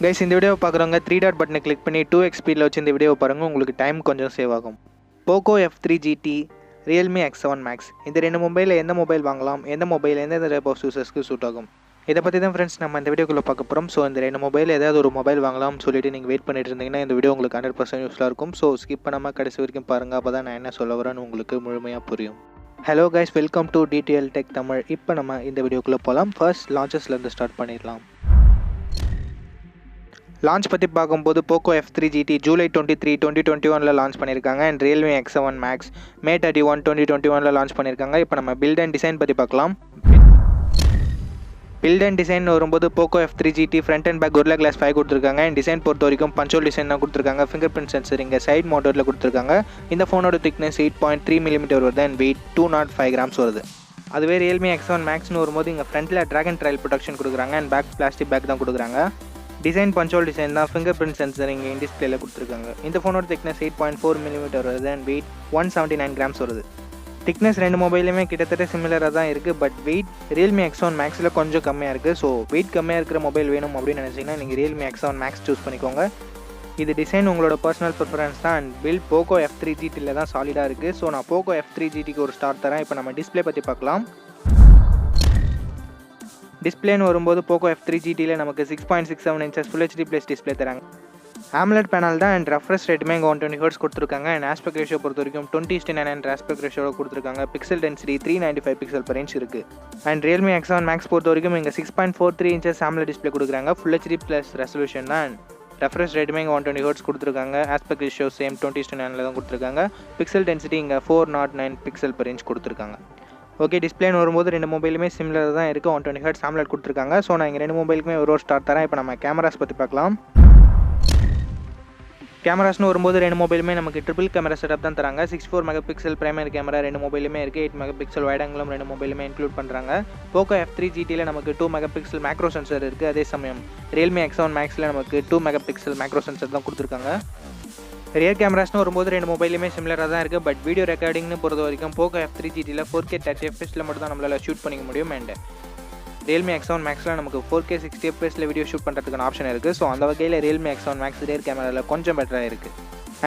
Guys இந்த video பார்க்குறவங்க 3 dot பட்டனை கிளிக் பண்ணி 2x ஸ்பீடில் வச்சு இந்த வீடியோ பாருங்கள், உங்களுக்கு டைம் கொஞ்சம் சேவ் ஆகும். Poco F3 GT, Realme X7 maths, இந்த ரெண்டு மொபைலில் எந்த மொபைல் வாங்கலாம், எந்த மொபைல் எந்தெந்த டைப் ஆஃப் யூசர்ஸ்க்கு சூட் ஆகும், இதை பற்றி தான் ஃப்ரெண்ட்ஸ் நம்ம இந்த வீடியோக்குள்ளே பார்க்க போகிறோம். ஸோ இந்த ரெண்டு மொபைல் ஏதாவது ஒரு மொபைல் வாங்கலாம்னு சொல்லிட்டு நீங்கள் வெயிட் பண்ணிட்டு இருந்தீங்கன்னா இந்த வீடியோ உங்களுக்கு 100% யூஸ்ஃபுல்லாக இருக்கும். ஸோ ஸ்கிப் பண்ணாமல் கடைசி வரைக்கும் பாருங்கள், அப்போ தான் நான் என்ன சொல்ல வரேன்னு உங்களுக்கு முழுமையாக புரியும். Hello guys, welcome to d2ltech Tamil. இப்போ நம்ம இந்த வீடியோக்குள்ளே போகலாம். ஃபர்ஸ்ட் லான்ச்சஸ்லேருந்து ஸ்டார்ட் பண்ணிடலாம். லான்ச் பற்றி பார்க்கும்போது Poco F3 GT July 23, 2021 launch பண்ணியிருக்காங்க. And Realme X7 max May 31, 2021 launch பண்ணியிருக்காங்க. இப்போ நம்ம பில்ட் அண்ட் டிசைன் பற்றி பார்க்கலாம். பில்ட் அண்ட் டிசைன் வரும்போது Poco F3 GT front and back Gorilla Glass 5 கொடுத்துருக்காங்க. அண்ட் டிசைன் பொறுத்த வரைக்கும் பஞ்சோல் டிசைன் தான் கொடுத்துருக்காங்க. ஃபிங்கர் பிரிண்ட் சென்சர் இங்கே சைட் மோட்டரில் கொடுத்துருக்காங்க. இந்த ஃபோனோட திக்னஸ் 8.3 mm வருது அண்ட் வெயிட் 205 grams வருது. அதுவே ரியல்மி X7 மேக்ஸ்னு வரும்போது இங்கே ஃப்ரண்ட்டில் ட்ராகன் ட்ரையல் ப்ரொடக்ஷன் கொடுக்குறாங்க. அண்ட் பேக் பிளாஸ்டிக் பேக் தான் கொடுக்குறாங்க. டிசைன் பஞ்சோல் டிசைன் தான். ஃபிங்கர் பிரிண்ட் சென்சர் இங்கே இன் டிஸ்பிளேல கொடுத்துருக்காங்க. இந்த ஃபோனோட திக்னஸ் 8.4 mm வருது அண்ட் வெயிட் 179 grams வருது. திக்னஸ் ரெண்டு மொபைலுமே கிட்டத்தட்ட சிமிலராக தான் இருக்குது. பட் வெயிட் ரியல்மி X7 மேக்ஸில் கொஞ்சம் கம்மியாக இருக்குது. ஸோ வெயிட் கம்மியாக இருக்கிற மொபைல் வேணும் அப்படின்னு நினச்சிங்கன்னா நீங்கள் ரியல்மி X7 மேக்ஸ் சூஸ் பண்ணிக்கோங்க. இது டிசைன் உங்களோட பர்சனல் ப்ரிஃபரன்ஸ் தான். அண்ட் பில்ட் போக்கோ F3 GTயில் தான் சாலிடாக இருக்குது. ஸோ நான் போக்கோ F3 GTக்கு ஒரு ஸ்டார் தரேன். இப்போ நம்ம டிஸ்பிளே பற்றி பார்க்கலாம். டிஸ்பிளேன்னு வரும்போது போக்கோ F3 GTயில் நமக்கு 6.67 inches full HD plus display தராங்க. AMOLED பேனல் தான். அண்ட் ரெஃப்ரெஷ் ரேட்டுமே இங்கே 120 Hz கொடுத்துருக்காங்க. அண்ட் ஆஸ்பெக்ட் ரேஷியோ பொறுத்த வரைக்கும் 20:9 ஆஸ்பெக்ட் ரேஷியோட கொடுத்துருக்காங்க. Pixel density 395 pixel per inch இருக்குது. அண்ட் ரியல்மி X7 மேக்ஸ் பொறுத்த வரைக்கும் இங்கே 6.43 inches AMOLED டிஸ்பிளே கொடுக்குறாங்க. ஃபுல் HD ப்ளஸ் ரெசல்யூஷன் தான். அண்ட் ரெஃப்ரெஷ் ரேட்டுமே இங்கே 120 Hz கொடுத்துருக்காங்க. ஆஸ்பெக்ட் ரேஷியோ சேம் 20:9 தான் கொடுத்துருக்காங்க. பிக்சல் டென்சிட்டி இங்கே 409 pixel per inch கொடுத்துருக்காங்க. ஓகே, டிஸ்பிளேன்னு வரும்போது ரெண்டு மொபைலுமே சிமிலர் தான் இருக்குது. 120 Hz AMOLED கொடுத்துருக்காங்க. ஸோ நான் இங்கே ரெண்டு மொபைலுக்குமே ஒரு ஸ்டார் தரேன். இப்போ நம்ம கேமராஸ் பற்றி பார்க்கலாம். கேமராஸ்னு வரும்போது ரெண்டு மொபைலுமே நமக்கு ட்ரிபிள் கேமரா செட்டப் தான் தராங்க. 64 MP பிரைமரி கேமரா ரெண்டு மொபைலுமே இருக்குது. 8 MP வைட் ஆங்கிளும் ரெண்டு மொபைலுமே இன்க்ளூட் பண்ணுறாங்க. போக்கோ F3 GTயில் நமக்கு 2 MP மேக்ரோ சென்சர் இருக்குது. அதே சமயம் ரியல்மி X7 மேக்ஸில் நமக்கு 2 MP மேக்ரோ சென்சர் தான் கொடுத்துருக்காங்க. ரியர் கேமராஸ்னு வரும்போது ரெண்டு மொபைலுமே சிமிலராக தான் இருக்குது. பட் வீடியோ ரெக்கார்டிங்னு பொறுத்த வரைக்கும் போக்கோ F3 GTயில் 4K 30 fps மட்டும் தான் நம்மளால் ஷூட் பண்ணிக்க முடியும். அண்ட் ரியல்மி X7 மேக்ஸில் நமக்கு 4K 60 fps வீடியோ ஷூட் பண்ணுறதுக்கான ஆப்ஷன் இருக்குது. ஸோ அந்த வகையில் ரியல்மி X7 மேக்ஸ் ரியர் கேமராவில் கொஞ்சம் பெட்டராக இருக்குது.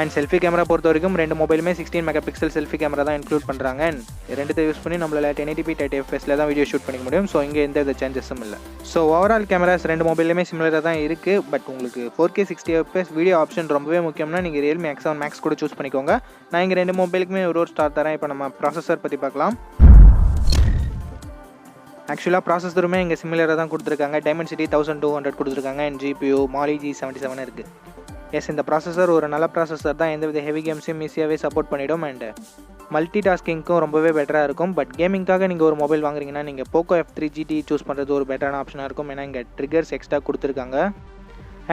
அண்ட் செல்ஃபி கேமரா பொறுத்த வரைக்கும் ரெண்டு மொபைலுமே 16 MP செல்ஃபி கேமரா தான் இன்க்ளூட் பண்ணுறாங்க. அண்ட் ரெண்டுத்தை யூஸ் பண்ணி நம்மளால் 1080p 30 fps தான் வீடியோ ஷூட் பண்ணிக்க முடியும். ஸோ இங்கே எந்த சேஞ்சஸும் இல்லை. ஸோ ஓவரால் கேமராஸ் ரெண்டு மொபைலுமே சிமிலராக தான் இருக்குது. பட் உங்களுக்கு 4K 60 fps வீடியோ ஆப்ஷன் ரொம்பவே முக்கியம்னா நீங்கள் ரியல்மி X7 மேக்ஸ் கூட சூஸ் பண்ணிக்கோங்க. நான் இங்கே ரெண்டு மொபைலுக்குமே ஒரு ஸ்டார் தரேன். இப்போ நம்ம ப்ராசஸர் பற்றி பார்க்கலாம். ஆக்சுவலாக ப்ராசஸருமே இங்கே சிமிலராக தான் கொடுத்துருக்காங்க. டைமென்சிட்டி 1200 கொடுத்துருக்காங்க. அண்ட் GPU Mali G77 இருக்குது. எஸ், இந்த ப்ராசஸர் ஒரு நல்ல ப்ராசஸர் தான். எந்தவித ஹெவி கேம்ஸையும் ஈஸியாகவே சப்போர்ட் பண்ணிவிடும். அண்ட் மல்டி டாஸ்கிங்க்கும் ரொம்பவே பெட்டராக இருக்கும். பட் கேமிங்காக நீங்கள் ஒரு மொபைல் வாங்குறீங்கன்னா நீங்கள் போக்கோ F3 GT சூஸ் பண்ணுறது ஒரு பெட்டரான ஆப்ஷனாக இருக்கும். ஏன்னா இங்கே ட்ரிகர்ஸ் எக்ஸ்ட்ரா கொடுத்துருக்காங்க.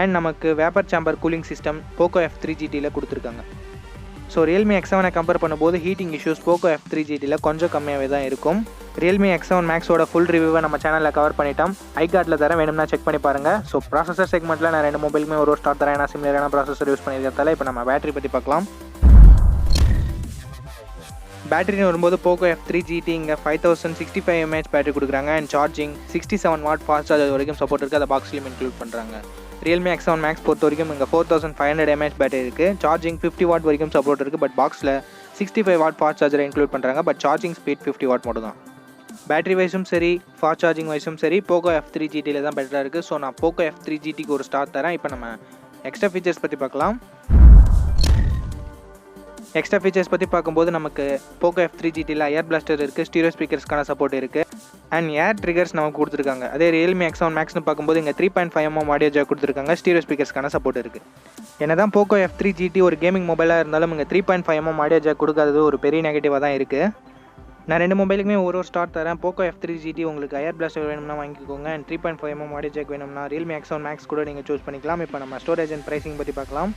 அண்ட் நமக்கு vapour chamber cooling system Poco F3 GTயில் கொடுத்துருக்காங்க. ஸோ ரியல்மி X7 கம்பேர் பண்ணும்போது ஹீட்டிங் இஷ்யூஸ் போக்கோ F3 GTயில் கொஞ்சம் கம்மியாகவே தான் இருக்கும். ரியல்மி X7 மேக்ஸோட ஃபுல் ரிவ்யூவை நம்ம சேனலில் கவர் பண்ணிட்டோம். ஐகார்டில் தர வேணும்னா செக் பண்ணி பாருங்கள். ஸோ ப்ராசஸர் செக்மெண்ட்டில் நான் ரெண்டு மொபைலுமே ஒரு ஸ்டார் தரேன். நான் சிமிலரான ப்ராசஸர் யூஸ் பண்ணியிருக்கிறதால இப்போ நம்ம பேட்டரி பற்றி பார்க்கலாம். பேட்டரின்னு வரும்போது போக்கோ F3 GT இங்கே 5065 mAh பேட்டரி கொடுக்குறாங்க. And charging 67 watt fast charger வரைக்கும் சப்போர்ட் இருக்குது. அதை பாக்ஸ்லையும் இன்க்ளூட் பண்ணுறாங்க. ரியல்மி X7 மேக்ஸ் பொறுத்த வரைக்கும் இங்கே 4500 mAh பேட்டரி இருக்குது. சார்ஜிங் 50 watt வரைக்கும் சப்போர்ட் இருக்குது. பட் பாக்ஸில் 65 watt ஃபாஸ்ட் சார்ஜரை இன்க்ளூட் பண்ணுறாங்க. பட் சார்ஜிங் ஸ்பீட் 50 watt மட்டும் தான். பேட்டரி வைஸும் சரி ஃபாஸ்ட் சார்ஜிங் வைஸும் சரி போக்கோ F3 GTயில் தான் பெட்டராக இருக்குது. ஸோ நான் போக்கோ F3 GTக்கு ஒரு ஸ்டார் தரேன். இப்போ நம்ம எக்ஸ்ட்ரா ஃபீச்சர்ஸ் பற்றி பார்க்கலாம். எக்ஸ்ட்ரா ஃபீச்சர்ஸ் பற்றி பார்க்கும்போது நமக்கு போக்கோ F3 GTயில் ஏர் பிளாஸ்டர் இருக்குது. ஸ்டீரியோ ஸ்பீக்கர்ஸ்க்கான சப்போர்ட் இருக்குது. அண்ட் ஏர் ட்ரிகர்ஸ் நமக்கு கொடுத்துருக்காங்க. அதே ரியல்மி X7 மேக்ஸ்னு பார்க்கும்போது இங்கே 3.5 mm ஆடியோ ஜாக் கொடுத்துருக்காங்க. ஸ்டீரியோ ஸ்பீக்கர்ஸ்க்கான சப்போர்ட் இருக்குது. என்ன தான் போக்கோ F3 GT ஒரு கேமிங் மொபைலாக இருந்தாலும் இங்கே 3.5 mm ஆடியோ ஜாக் கொடுக்காதது ஒரு பெரிய நெகட்டிவாக தான் இருக்குது. நான் ரெண்டு மொபைலுக்குமே ஒரு ஸ்டார் தரேன். போக்கோ F3 GT உங்களுக்கு ஏர் பிளாஸ்டர் வேணும்னா வாங்கிக்கோங்க. அண்ட் 3.5 mm ஆடியோ ஜாக் வேணும்னா ரியல்மி X7 மேக்ஸ் கூட நீங்கள் சூஸ் பண்ணிக்கலாம். இப்போ நம்ம ஸ்டோரேஜ் அண்ட் ப்ரைசிங் பற்றி பார்க்கலாம்.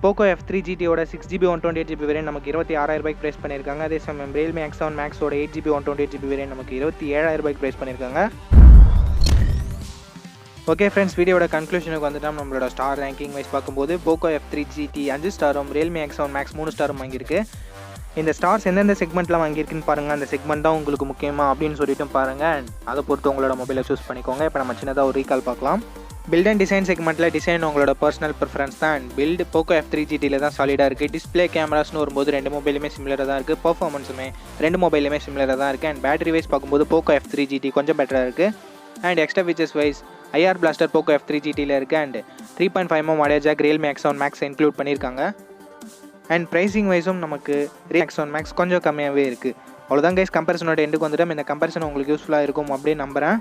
Poco F3 GTயோட 6GB 128GB variant நமக்கு 26,000 ப்ரைஸ் பண்ணியிருக்காங்க. அதே சமயம் Realme X7 மேக்ஸோட 8GB 128GB variant நமக்கு 27,000 ப்ரைஸ் பண்ணியிருக்காங்க. ஓகே ஃப்ரெண்ட்ஸ், வீடியோட கன்க்ளூஷனுக்கு வந்துட்டோம். நம்மளோட ஸ்டார் ரேங்கிங் வைஸ் பார்க்கும்போது போக்கோ F3 GT 5 ஸ்டாரும் ரியல்மி X7 மேக்ஸ் 3 ஸ்டாரும் வாங்கியிருக்கு. இந்த ஸ்டார்ஸ் எந்தெந்த செக்மெண்ட்டில் வாங்கியிருக்குன்னு பாருங்கள். அந்த செக்மெண்ட் தான் உங்களுக்கு முக்கியமாக அப்படின்னு சொல்லிட்டு பாருங்கள். அண்ட் அதை பொறுத்து உங்களோட மொபைலை சூஸ் பண்ணிக்கோங்க. இப்போ நம்ம சின்னதாக ஒரு ரீகால் பார்க்கலாம். பில்ட் அண்ட் டிசைன் செக்மெண்ட்டில் டிசைன் உங்களோட பர்சனல் ப்ரிஃபரன்ஸ் தான். அண்ட் பில்ட் போக்கோ F3 GTயில் தான் சாலிடாக இருக்குது. டிஸ்பிளே கேமராஸ்னு வரும்போது ரெண்டு மொபைலுமே சிமிலராக தான் இருக்குது. பர்ஃபார்மன்ஸுமே ரெண்டு மொபைலுமே சிமிலராக தான் இருக்குது. அண்ட் பேட்டரி வைஸ் பார்க்கும்போது போக்கோ F3 GT கொஞ்சம் பெட்டராக இருக்குது. And extra features wise IR blaster Poco F3 GTயில் இருக்குது. And 3.5mm audio jack realme X7 Max include பண்ணியிருக்காங்க. அண்ட் ப்ரைஸிங் வைஸும் நமக்கு X7 Max கொஞ்சம் கம்மியாகவே இருக்குது. அவ்வளோதான் கைஸ், கம்பேரிசனோட எண்டுக்கு வந்துட்டு இந்த கம்பேரிசன் உங்களுக்கு யூஸ்ஃபுல்லாக இருக்கும் அப்படின்னு நம்புகிறேன்.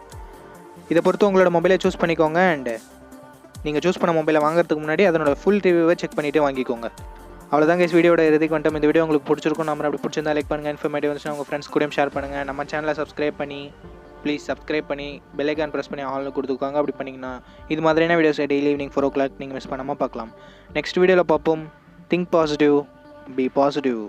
இதை பொறுத்து உங்களோட மொபைலை சூஸ் பண்ணிக்கோங்க. அண்ட் நீங்கள் சூஸ் பண்ண மொபைலை வாங்குறதுக்கு முன்னாடி அதனோட ஃபுல் ரிவ்யூவை செக் பண்ணிவிட்டு வாங்கிக்கோங்க. அவ்வளோதான் கைஸ், வீடியோட இறுதிக்கு வந்துட்டு இந்த வீடியோ உங்களுக்கு பிடிச்சிருக்கும். நம்ம அப்படி பிடிச்சிருந்தா லைக் பண்ணுங்கள். இன்ஃபர்மேட்டிவ் வந்துச்சுன்னா உங்கள் ஃப்ரெண்ட்ஸ் கூடயும் ஷேர் பண்ணுங்கள். நம்ம சேனலை சப்ஸ்கிரைப் பண்ணி ப்ளீஸ் சப்ஸ்கிரைப் பண்ணி பெல் ஐக்கான் ப்ரெஸ் பண்ணி ஆல்னு கொடுத்துக்கோங்க. அப்படி பண்ணிங்கன்னா இது மாதிரியான வீடியோஸ் டெய்லி ஈவினிங் 4 o'clock நீங்கள் மிஸ் பண்ணாமல் பார்க்கலாம். நெக்ஸ்ட் வீடியோவில் பார்ப்போம். Think positive, be positive.